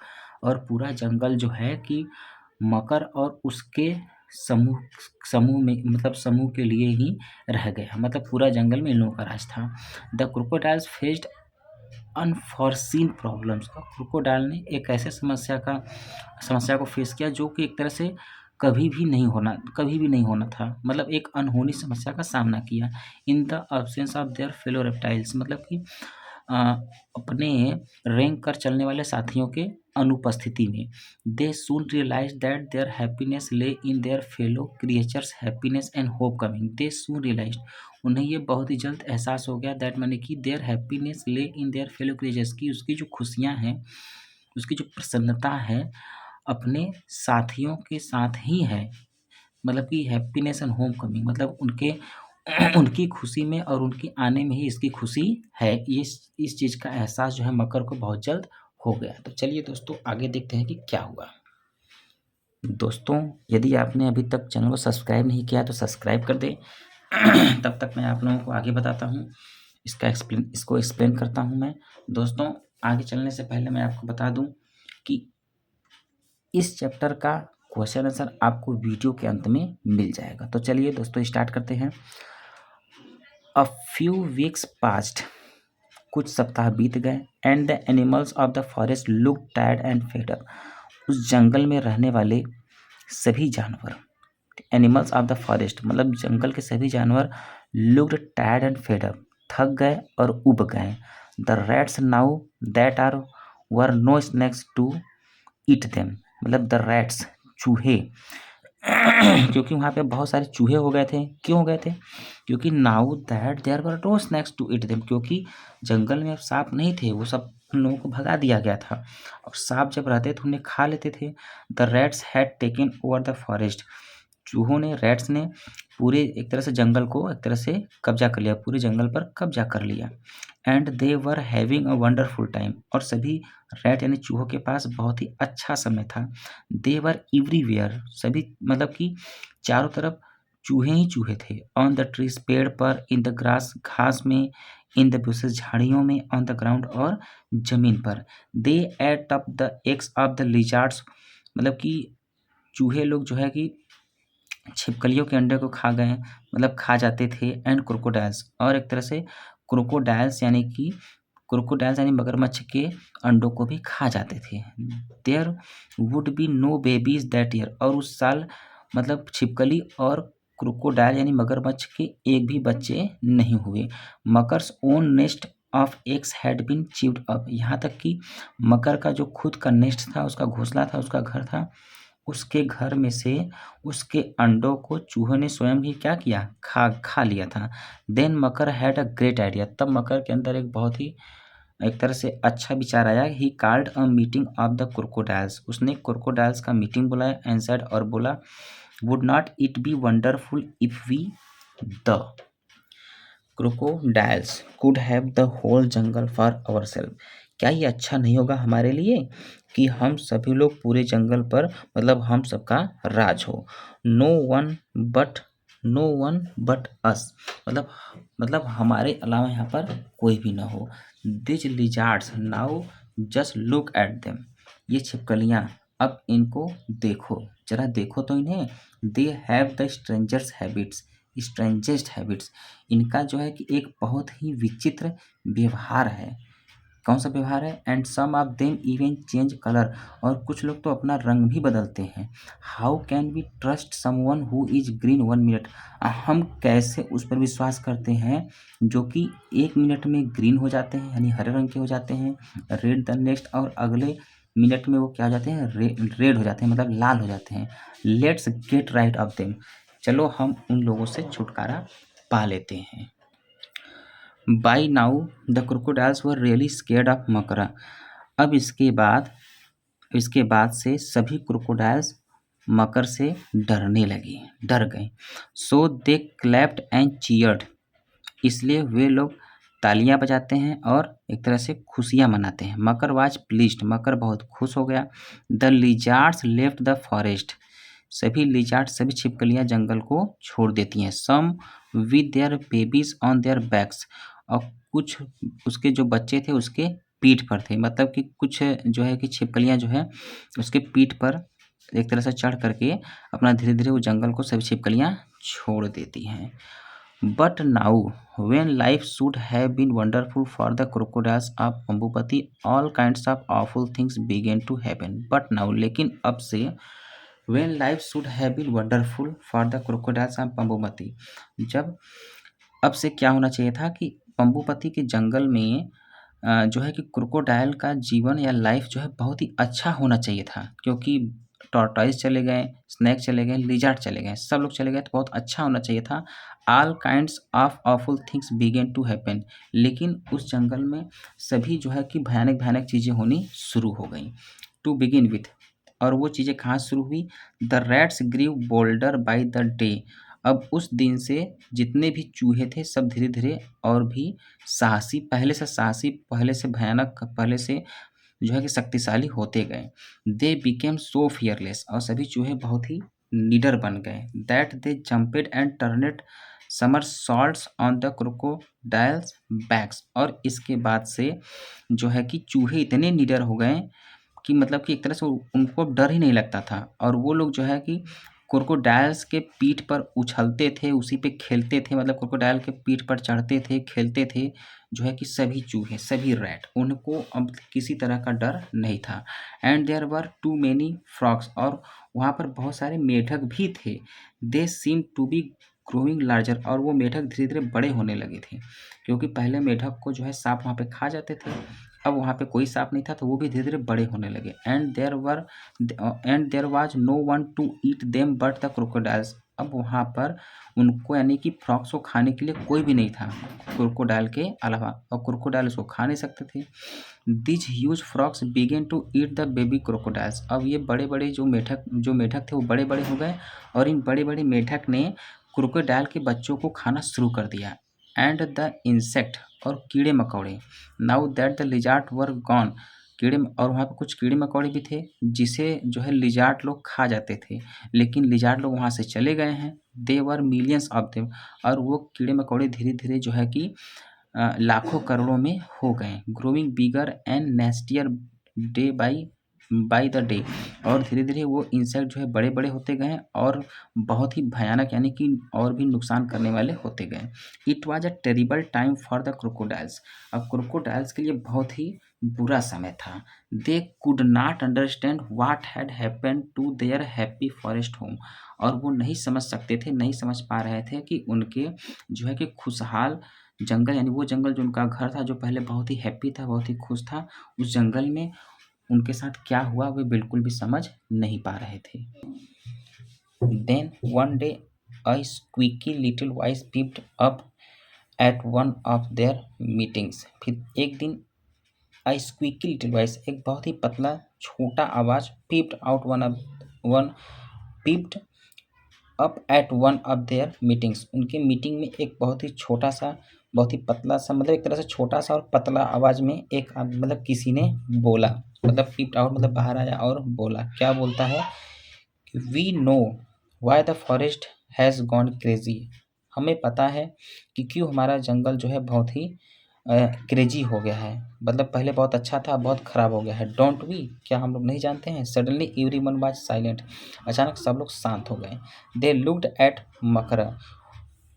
और पूरा जंगल जो है कि मकर और उसके समूह समूह में मतलब समूह के लिए ही रह गया, मतलब पूरा जंगल में इन लोगों का राज था। द क्रोकोडाइल्स फेस्ड अनफॉरसीन प्रॉब्लम्स, और क्रोकोडाइल ने एक ऐसे समस्या को फेस किया जो कि एक तरह से कभी भी नहीं होना था, मतलब एक अनहोनी समस्या का सामना किया। In the absence of their fellow reptiles, मतलब कि अ, अपने रेंग कर चलने वाले साथियों के अनुपस्थिति में। They soon realise that their happiness lay in their fellow creatures happiness and hope coming, they soon realise, उन्हें ये बहुत ही जल्द एहसास हो गया, दैट माने कि there happiness lay in their fellow creatures, की उसकी जो खुशियाँ हैं, उसकी जो प्रसन्नता है अपने साथियों के साथ ही है। मतलब कि हैप्पीनेस एंड होम कमिंग, मतलब उनके उनकी खुशी में और उनके आने में ही इसकी खुशी है। इस चीज़ का एहसास जो है मकर को बहुत जल्द हो गया। तो चलिए दोस्तों आगे देखते हैं कि क्या हुआ। दोस्तों यदि आपने अभी तक चैनल को सब्सक्राइब नहीं किया तो सब्सक्राइब कर दें। तब तक मैं आप लोगों को आगे बताता हूँ, इसको एक्सप्लेन करता हूँ मैं। दोस्तों आगे चलने से पहले मैं आपको बता दूँ कि इस चैप्टर का क्वेश्चन आंसर आपको वीडियो के अंत में मिल जाएगा। तो चलिए दोस्तों स्टार्ट करते हैं। अ फ्यू वीक्स पास्ड, कुछ सप्ताह बीत गए, and the animals of the forest look tired and fed up, उस जंगल में रहने वाले सभी जानवर, एनिमल्स ऑफ द फॉरेस्ट मतलब जंगल के सभी जानवर, looked tired and fed up, थक गए और उब गए। The rats now that are were no snacks to eat them, मतलब द रैट्स चूहे क्योंकि वहाँ पे बहुत सारे चूहे हो गए थे। क्यों हो गए थे? क्योंकि now that there were no snacks to eat them, क्योंकि जंगल में अब सांप नहीं थे, वो सब उन लोगों को भगा दिया गया था। और सांप जब रहते तो उन्हें खा लेते थे। The rats had taken over the forest, चूहों ने, रैट्स ने पूरे एक तरह से जंगल को एक तरह से कब्जा कर लिया, पूरे जंगल पर कब्जा कर लिया। And they were having a wonderful time, और सभी रैट यानी चूहों के पास बहुत ही अच्छा समय था। दे वर एवरीवेयर, सभी मतलब कि चारों तरफ चूहे ही चूहे थे। ऑन द ट्रीज, पेड़ पर, इन द ग्रास, घास में, इन द बुशेस, झाड़ियों में, ऑन द ग्राउंड, और जमीन पर। They ate up the eggs of the lizards, मतलब कि चूहे लोग जो है कि छिपकलियों के अंडे को खा गए, मतलब खा जाते थे। एंड क्रोकोडाइल्स, और एक तरह से क्रोकोडाइल्स यानी मगरमच्छ के अंडों को भी खा जाते थे। There would be no babies that year, और उस साल मतलब छिपकली और क्रोकोडाइल यानी मगरमच्छ के एक भी बच्चे नहीं हुए। Makar's own nest of eggs had been chewed up, यहाँ तक कि मकर का जो खुद का नेस्ट था, उसका घोंसला था, उसका घर था, उसके घर में से उसके अंडों को चूहों ने स्वयं ही क्या किया, खा लिया था। Then Makar had a great idea, तब मकर के अंदर एक बहुत ही एक तरह से अच्छा विचार आया। He called a meeting of the crocodiles, उसने क्रोकोडाइल्स का मीटिंग बुलाया। एंड सेड, और बोला, would not it be wonderful if we the crocodiles could have the whole jungle for ourself, क्या ये अच्छा नहीं होगा हमारे लिए कि हम सभी लोग पूरे जंगल पर मतलब हम सबका राज हो। No one but no one but us, मतलब हमारे अलावा यहाँ पर कोई भी ना हो। These lizards now just look at them, ये छिपकलियाँ अब इनको देखो, जरा देखो तो इन्हें। They have the strangest habits, इनका जो है कि एक बहुत ही विचित्र व्यवहार है। कौन सा व्यवहार है? And some of them even change colour, और कुछ लोग तो अपना रंग भी बदलते हैं। How can we trust someone who is green 1 minute, हम कैसे उस पर विश्वास करते हैं जो कि 1 मिनट में ग्रीन हो जाते हैं यानी हरे रंग के हो जाते हैं, रेड द नेक्स्ट, और अगले मिनट में वो क्या हो जाते हैं, रेड हो जाते हैं, मतलब लाल हो जाते हैं। Let's get rid of them, चलो हम उन लोगों से छुटकारा पा लेते हैं। By now the crocodiles were really scared of Makara, अब इसके बाद से सभी क्रोकोडाइल्स मकर से डर गए। सो दे क्लैप्ड एंड चीयर्ड, इसलिए वे लोग तालियां बजाते हैं और एक तरह से खुशियां मनाते हैं। मकर वाज प्लीज्ड, मकर बहुत खुश हो गया। The lizards left the forest, सभी छिपकलियां जंगल को छोड़ देती हैं। Some with their babies on their backs, और कुछ उसके जो बच्चे थे उसके पीठ पर थे, मतलब कि कुछ जो है कि छिपकलियां जो है उसके पीठ पर एक तरह से चढ़ करके अपना धीरे धीरे वो जंगल को सभी छिपकलियां छोड़ देती हैं। But now when life should have been wonderful for the crocodiles of Pambupati, all kinds of awful things began to happen. But now, लेकिन अब से when life should have been wonderful for the crocodiles of Pambupati, जब अब से क्या होना चाहिए था कि पंबुपति के जंगल में जो है कि क्रोकोडाइल का जीवन या लाइफ जो है बहुत ही अच्छा होना चाहिए था, क्योंकि टॉर्टॉइस चले गए, स्नैक चले गए, लिजार्ड चले गए, सब लोग चले गए, तो बहुत अच्छा होना चाहिए था। All kinds of awful things began to happen, लेकिन उस जंगल में सभी जो है कि भयानक भयानक चीज़ें होनी शुरू हो गई। टू बिगिन विथ, और वो चीज़ें कहाँ शुरू हुई? The rats grew bolder by the day, अब उस दिन से जितने भी चूहे थे सब धीरे धीरे और भी साहसी, पहले से भयानक, पहले से जो है कि शक्तिशाली होते गए। दे बिकेम सो फियरलेस, और सभी चूहे बहुत ही निडर बन गए। That they jumped and turned somersaults on the crocodiles' backs, और इसके बाद से जो है कि चूहे इतने निडर हो गए कि मतलब कि एक तरह से उनको डर ही नहीं लगता था, और वो लोग जो है कि क्रोकोडाइल्स के पीठ पर उछलते थे, उसी पे खेलते थे, मतलब क्रोकोडाइल के पीठ पर चढ़ते थे, खेलते थे। जो है कि सभी चूहे, सभी रैट, उनको अब किसी तरह का डर नहीं था। And there were too many frogs, और वहाँ पर बहुत सारे मेढक भी थे। They seem to be growing larger, और वो मेढक धीरे धीरे बड़े होने लगे थे, क्योंकि पहले मेढक को जो है सांप वहाँ पे खा जाते थे, अब वहाँ पे कोई सांप नहीं था, तो वो भी धीरे धीरे बड़े होने लगे। And there was no one to eat them but the crocodiles, अब वहाँ पर उनको यानी कि फ्रॉग्स को खाने के लिए कोई भी नहीं था क्रोकोडाइल के अलावा, और क्रोकोडाइल उसको खा नहीं सकते थे। This huge frogs began to eat the baby crocodiles, अब ये बड़े बड़े जो मेढक थे वो बड़े बड़े हो गए, और इन बड़े बड़े मेढक ने क्रोकोडाइल के बच्चों को खाना शुरू कर दिया। एंड द इंसेक्ट, और कीड़े मकोड़े, now that the lizard were gone, कीड़े, और वहाँ पे कुछ कीड़े मकोड़े भी थे जिसे जो है लिजार्ड लोग खा जाते थे, लेकिन लिजार्ड लोग वहाँ से चले गए हैं। दे वर मिलियंस ऑफ देम, और वो कीड़े मकोड़े धीरे धीरे जो है कि लाखों करोड़ों में हो गए। Growing bigger and nastier day by the day, और धीरे धीरे वो इंसेक्ट जो है बड़े बड़े होते गए और बहुत ही भयानक यानी कि और भी नुकसान करने वाले होते गए। It was a terrible time for the crocodiles, अब क्रोकोडाइल्स के लिए बहुत ही बुरा समय था। They could not understand what had happened to their happy forest home, और वो नहीं समझ सकते थे, नहीं समझ पा रहे थे कि उनके जो है कि खुशहाल जंगल, यानी वो जंगल जो उनका घर था, जो पहले बहुत ही हैप्पी था, बहुत ही खुश था, उस जंगल में उनके साथ क्या हुआ वे बिल्कुल भी समझ नहीं पा रहे थे। Then one day a squeaky little voice peeped up at one of their meetings, फिर एक दिन अ स्क्वीकी लिटिल वॉइस, एक बहुत ही पतला छोटा आवाज, one peeped up at one of their meetings, उनके मीटिंग में एक बहुत ही छोटा सा, बहुत ही पतला सा, मतलब एक तरह से छोटा सा और पतला आवाज में एक मतलब किसी ने बोला, मतलब पीप्ड आउट मतलब बाहर आया और बोला, क्या बोलता है कि we know why the forest has gone crazy, हमें पता है कि क्यों हमारा जंगल जो है बहुत ही क्रेजी हो गया है, मतलब पहले बहुत अच्छा था, अब बहुत खराब हो गया है। डोंट वी, क्या हम लोग नहीं जानते हैं। सडनली एवरीवन वाज साइलेंट, अचानक सब लोग शांत हो गए। दे लुक्ड एट मकरा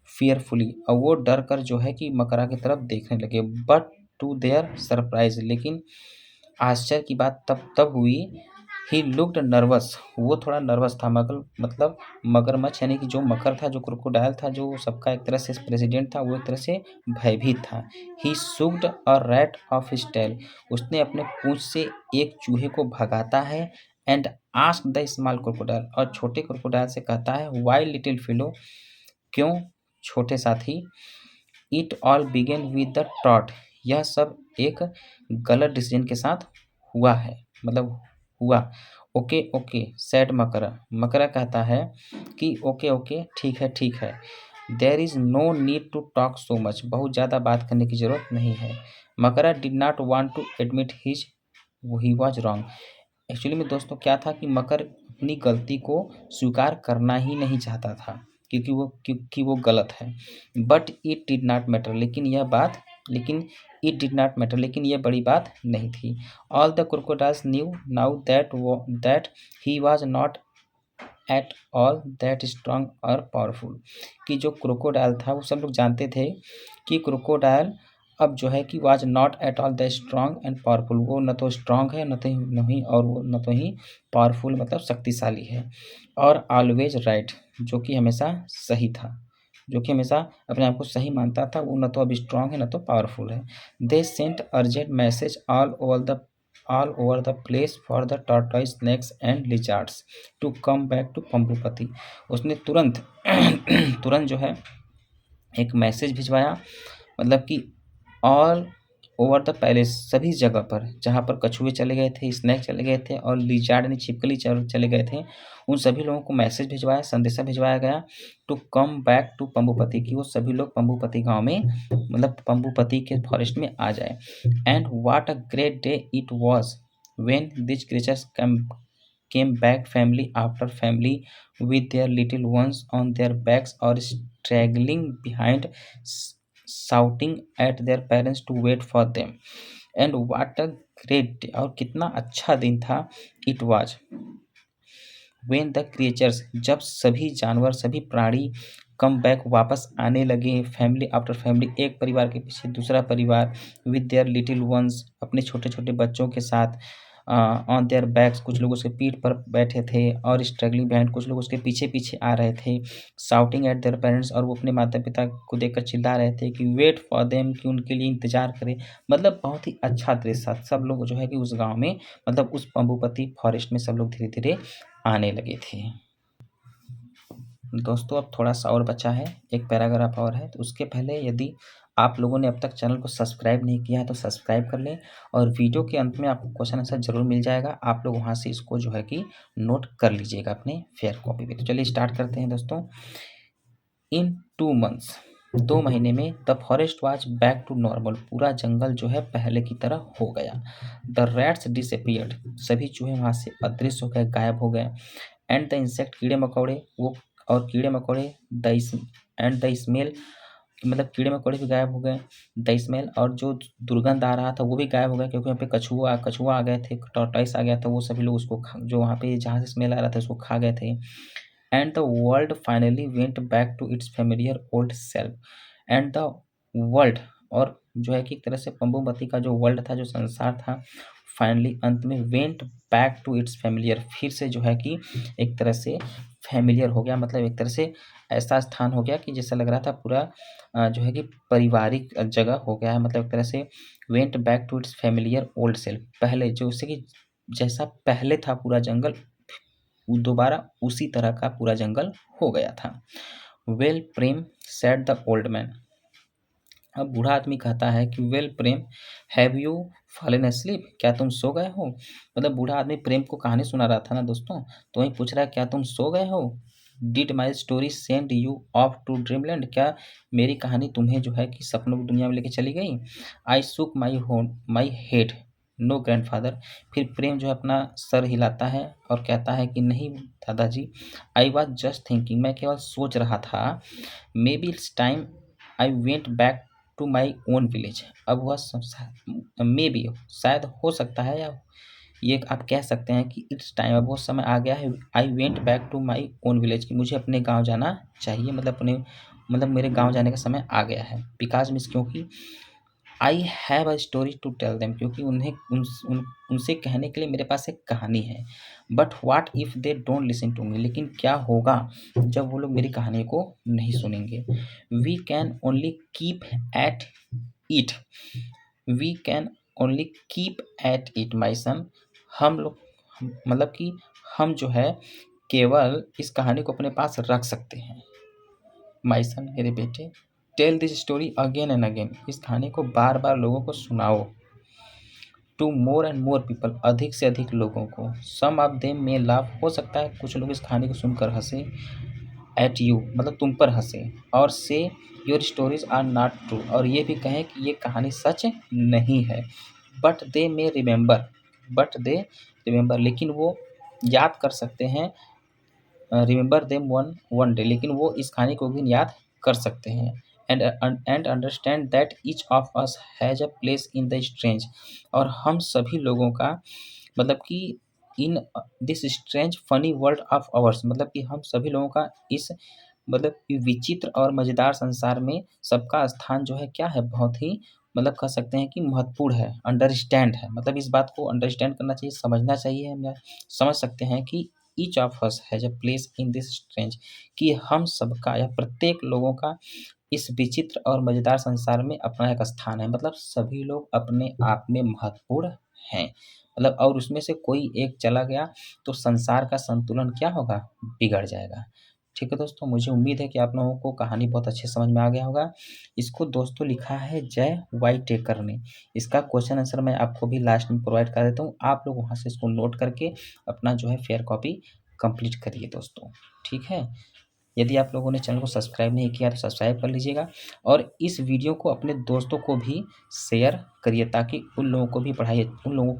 फियरफुली, और वो डर कर जो है कि मकरा की तरफ देखने लगे। बट टू देयर सरप्राइज, लेकिन आश्चर्य की बात तब तब हुई। ही लुक्ड नर्वस, वो थोड़ा नर्वस था। मतलब मगरमच्छ यानी कि जो मकर था, जो क्रोकोडाइल था, जो सबका एक तरह से प्रेसिडेंट था, वो एक तरह से भयभीत था। He shook a rat off his tail, उसने अपने पूंछ से एक चूहे को भगाता है। And ask the small crocodile, और छोटे क्रोकोडाइल से कहता है वाई लिटिल फेलो, क्यों छोटे साथी। It all began with the trot, यह सब एक गलत डिसीजन के साथ हुआ है, मतलब हुआ। ओके ओके सैड मकरा, मकरा कहता है कि ओके ओके ठीक है। There is no need to talk so much, बहुत ज़्यादा बात करने की ज़रूरत नहीं है। Makara did not want to admit his he was wrong, actually में दोस्तों क्या था कि मकर अपनी गलती को स्वीकार करना ही नहीं चाहता था, क्योंकि वो गलत है। But it did not matter, लेकिन इट डिड नॉट मैटर, लेकिन यह बड़ी बात नहीं थी। All the crocodiles new now that he was not at all that strong और पावरफुल, कि जो क्रोकोडाइल था वो सब लोग जानते थे कि क्रोकोडाइल अब जो है कि was not at all the strong and powerful, वो न तो स्ट्रांग है न तो नहीं, और वो न तो ही पावरफुल मतलब शक्तिशाली है, और ऑलवेज राइट, जो कि हमेशा सही था, जो कि हमेशा अपने आप को सही मानता था, वो न तो अब स्ट्रांग है न तो पावरफुल है। They sent urgent message all over the place for the tortoise snakes and lizards to come back to Pambupati, उसने तुरंत तुरंत जो है एक मैसेज भिजवाया, मतलब कि ऑल ओवर द पैलेस, सभी जगह पर जहाँ पर कछुए चले गए थे, स्नेक चले गए थे और लिजार्ड ने छिपकली चले गए थे, उन सभी लोगों को मैसेज भिजवाया, संदेशा भिजवाया गया टू कम बैक टू पंबुपति, कि वो सभी लोग पंबुपति गांव में, मतलब पंबुपति के फॉरेस्ट में आ जाए। And what a great day it was, When these creatures came back family after family with their little ones on their backs or straggling behind, shouting at their parents to wait for them. And what a great day! और कितना अच्छा दिन था it was when the creatures, जब सभी जानवर सभी प्राणी कम बैक वापस आने लगे फैमिली आफ्टर फैमिली, एक परिवार के पीछे दूसरा परिवार, विद देयर लिटिल वंस, अपने छोटे छोटे बच्चों के साथ, ऑन देयर बैक्स, कुछ लोग उसके पीठ पर बैठे थे, और स्ट्रगलिंग बिहाइंड, कुछ लोग उसके पीछे पीछे आ रहे थे, शाउटिंग एट देयर पेरेंट्स, और वो अपने माता पिता को देखकर चिल्ला रहे थे कि वेट फॉर देम, कि उनके लिए इंतजार करें। मतलब बहुत ही अच्छा दृश्य था। सब लोग जो है कि उस गांव में, मतलब उस पंबुपति फॉरेस्ट में सब लोग धीरे धीरे आने लगे थे। दोस्तों अब थोड़ा-सा और बचा है, एक पैराग्राफ और है, तो उसके पहले यदि आप लोगों ने अब तक चैनल को सब्सक्राइब नहीं किया है तो सब्सक्राइब कर लें, और वीडियो के अंत में आपको क्वेश्चन आंसर ज़रूर मिल जाएगा। आप लोग वहाँ से इसको जो है कि नोट कर लीजिएगा अपने फेयर कॉपी पे। तो चलिए स्टार्ट करते हैं दोस्तों। इन 2 मंथ्स, 2 महीने में the forest was back to normal, पूरा जंगल जो है पहले की तरह हो गया। द रैट्स डिसअपीयर्ड, सभी चूहे वहाँ से अदृश्य हो गए, गायब हो गए। एंड द इंसेक्ट, कीड़े मकोड़े, वो और कीड़े मकोड़े, द एंड द स्मेल, मतलब कीड़े मकोड़े भी गायब हो गए। द स्मेल, और जो दुर्गंध आ रहा था वो भी गायब हो गया, क्योंकि यहाँ पे कछुआ कछुआ आ गए थे, टॉर्टॉइस आ गया था, वो सभी लोग उसको जो वहाँ पे जहाँ से स्मेल आ रहा था उसको खा गए थे। And the world finally went back to its familiar old self. And the world, और जो है कि एक तरह से पंबुमती का जो वर्ल्ड था, जो संसार था, फाइनली अंत में went back to its familiar, फिर से जो है कि एक तरह से फेमिलियर हो गया, मतलब एक तरह से ऐसा स्थान हो गया कि जैसा लग रहा था पूरा जो है कि पारिवारिक जगह हो गया है, मतलब एक तरह से went back to its familiar old self, पहले जो उससे कि जैसा पहले था पूरा जंगल, वो दोबारा उसी तरह का पूरा जंगल हो गया था। Well Prem, said the old man, अब बूढ़ा आदमी कहता है कि well Prem, have you fallen asleep, क्या तुम सो गए हो? मतलब बूढ़ा आदमी प्रेम को कहानी सुना रहा था ना दोस्तों, तो वही पूछ रहा है क्या तुम सो गए हो? Did my story send you off to dreamland, क्या मेरी कहानी तुम्हें जो है कि सपनों की दुनिया में लेके चली गई? आई सुक माई हेड, नो ग्रैंडफादर, फिर प्रेम जो है अपना सर हिलाता है और कहता है कि नहीं दादाजी, आई वॉज जस्ट थिंकिंग, मैं केवल सोच रहा था, maybe it's time I went back to my own village, अब वह मे बी, शायद हो सकता है, या ये आप कह सकते हैं कि इट्स टाइम, अब वो समय आ गया है, I went back to my own village, कि मुझे अपने गांव जाना चाहिए, मतलब अपने, मतलब मेरे गांव जाने का समय आ गया है। बिकॉज मीन्स क्योंकि I have a story to tell them, क्योंकि उनसे कहने के लिए मेरे पास एक कहानी है। But what if they don't listen to me, लेकिन क्या होगा जब वो लोग मेरी कहानी को नहीं सुनेंगे? We can only keep at it, we can only keep at it my son, हम लोग मतलब कि हम जो है केवल इस कहानी को अपने पास रख सकते हैं। माई सन, मेरे बेटे, tell this story again and again, इस कहानी को बार बार लोगों को सुनाओ। To more and more people, अधिक से अधिक लोगों को। Some of them may laugh, हो सकता है कुछ लोग इस कहानी को सुनकर हंसे, एट यू, मतलब तुम पर हंसे, और say your stories are not true, और ये भी कहें कि ये कहानी सच नहीं है। But they may remember, but they remember, लेकिन वो याद कर सकते हैं, रिमेंबर देम वन डे, लेकिन वो इस कहानी को भी याद कर सकते हैं। And understand that each of us has a place in the strange, और हम सभी लोगों का, मतलब कि in this strange funny world of hours, मतलब कि हम सभी लोगों का इस, मतलब कि विचित्र और मज़ेदार संसार में सबका स्थान जो है क्या है, बहुत ही, मतलब कह सकते हैं कि महत्वपूर्ण है, अंडरस्टैंड है, मतलब इस बात को अंडरस्टैंड करना चाहिए, समझना चाहिए। हम समझ सकते हैं कि each of us has a place in this strange, कि हम सबका या प्रत्येक लोगों का इस विचित्र और मज़ेदार संसार में अपना एक स्थान है, मतलब सभी लोग अपने आप में महत्वपूर्ण हैं, मतलब और उसमें से कोई एक चला गया तो संसार का संतुलन क्या होगा, बिगड़ जाएगा। ठीक है दोस्तों, मुझे उम्मीद है कि आप लोगों को कहानी बहुत अच्छे समझ में आ गया होगा। इसको दोस्तों लिखा है जय वाई टेकर ने। इसका क्वेश्चन आंसर मैं आपको भी लास्ट में प्रोवाइड कर देता हूँ, आप लोग वहाँ से इसको नोट करके अपना जो है फेयर कॉपी कंप्लीट करिए दोस्तों। ठीक है, यदि आप लोगों ने चैनल को सब्सक्राइब नहीं किया तो सब्सक्राइब कर लीजिएगा, और इस वीडियो को अपने दोस्तों को भी शेयर करिए, ताकि उन लोगों की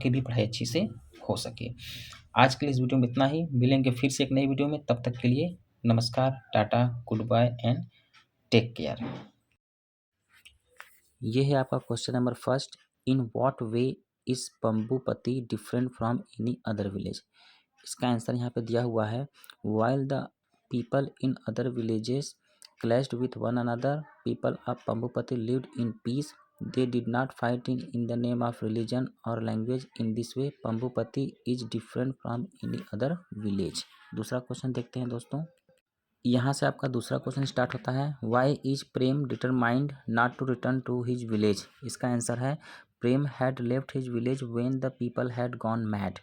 भी पढ़ाई अच्छी से हो सके। आज के लिए इस वीडियो में इतना ही, मिलेंगे फिर से एक नई वीडियो में, तब तक के लिए नमस्कार, tata, good bye and take care. ये है आपका question number first, in what way is Pambupati different from any other village. इसका आंसर यहाँ पे दिया हुआ है, while the people in other villages clashed with one another, people of Pambupati lived in peace. They did not fight in the name of religion or language. In this way, Pambupati is different from any other village. दूसरा क्वेश्चन देखते हैं दोस्तों। यहाँ से आपका दूसरा क्वेश्चन स्टार्ट होता है, why is Prem determined not to return to his village. इसका आंसर है, Prem had left his village when the people had gone mad.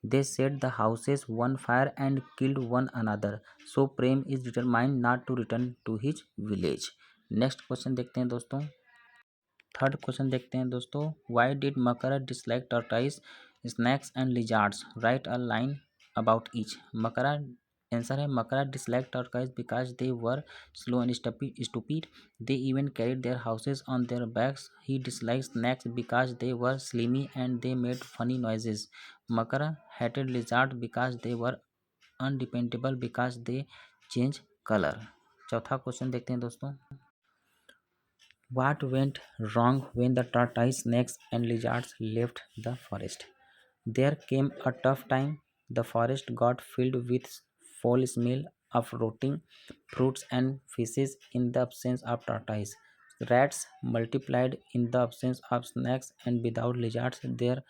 They set the houses on fire and killed one another. So Prem is determined not to return to his village. Next question देखते हैं दोस्तों। थर्ड क्वेश्चन देखते हैं दोस्तों, Why did Makara dislike tortoise, snakes and lizards? Write a line about each. Makara answer है, Makara disliked tortoise because they were slow and stupid. They even carried their houses on their backs. He disliked snakes because they were slimy and they made funny noises. Makara hated lizards because they were undependable because they change color. चौथा क्वेश्चन देखते हैं दोस्तों, What went wrong when the tortoise, snakes and lizards left the forest? There came a tough time. The forest got filled with foul smell of rotting fruits and fishes in the absence of tortoise. Rats multiplied in the absence of snakes, and without lizards there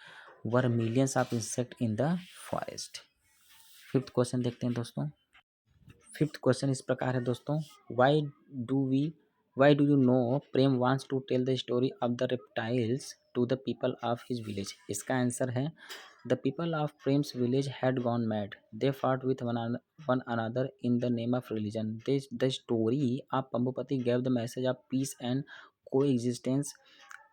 were millions of insects in the forest. Fifth question देखते हैं दोस्तों। फिफ्थ क्वेश्चन इस प्रकार है दोस्तों, why do you know Prem wants to tell the story of the reptiles to the people of his village? इसका आंसर है, the people of Prem's village had gone mad. They fought with one another in the name of religion. The story of Pambupati gave the message of peace and coexistence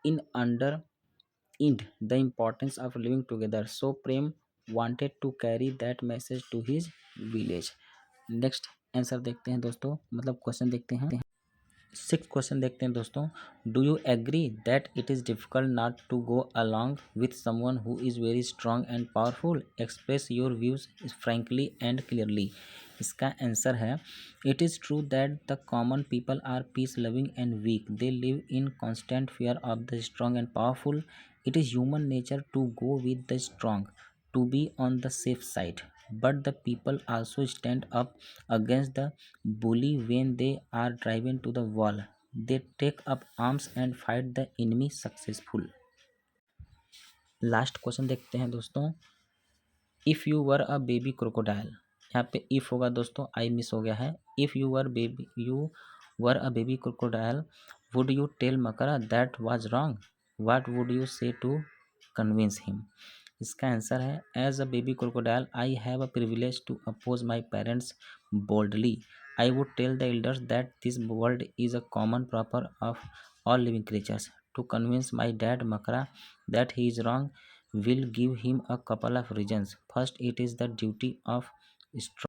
in the importance of living together. So Prem wanted to carry that message to his village. Next answer देखते हैं दोस्तों, मतलब क्वेश्चन देखते हैं। सिक्स क्वेश्चन देखते हैं दोस्तों, do you agree that it is difficult not to go along with someone who is very strong and powerful? Express your views frankly and clearly. इसका आंसर है, it is true that the common people are peace loving and weak. They live in constant fear of the strong and powerful. It is human nature to go with the strong, to be on the safe side, but the people also stand up against the bully when they are driven to the wall. They take up arms and fight the enemy successful. Last question देखते हैं दोस्तों, if you were a baby crocodile. यहाँ पे इफ़ होगा दोस्तों, आई मिस हो गया है। If you were a baby crocodile, would you tell Makara that was wrong? What would you say to convince him? इसका आंसर है, as a baby crocodile I have a privilege to oppose my parents boldly. I would tell the elders that this world is a common proper of all living creatures. To convince my dad Makara that he is wrong will give him a couple of reasons. First, it is the duty of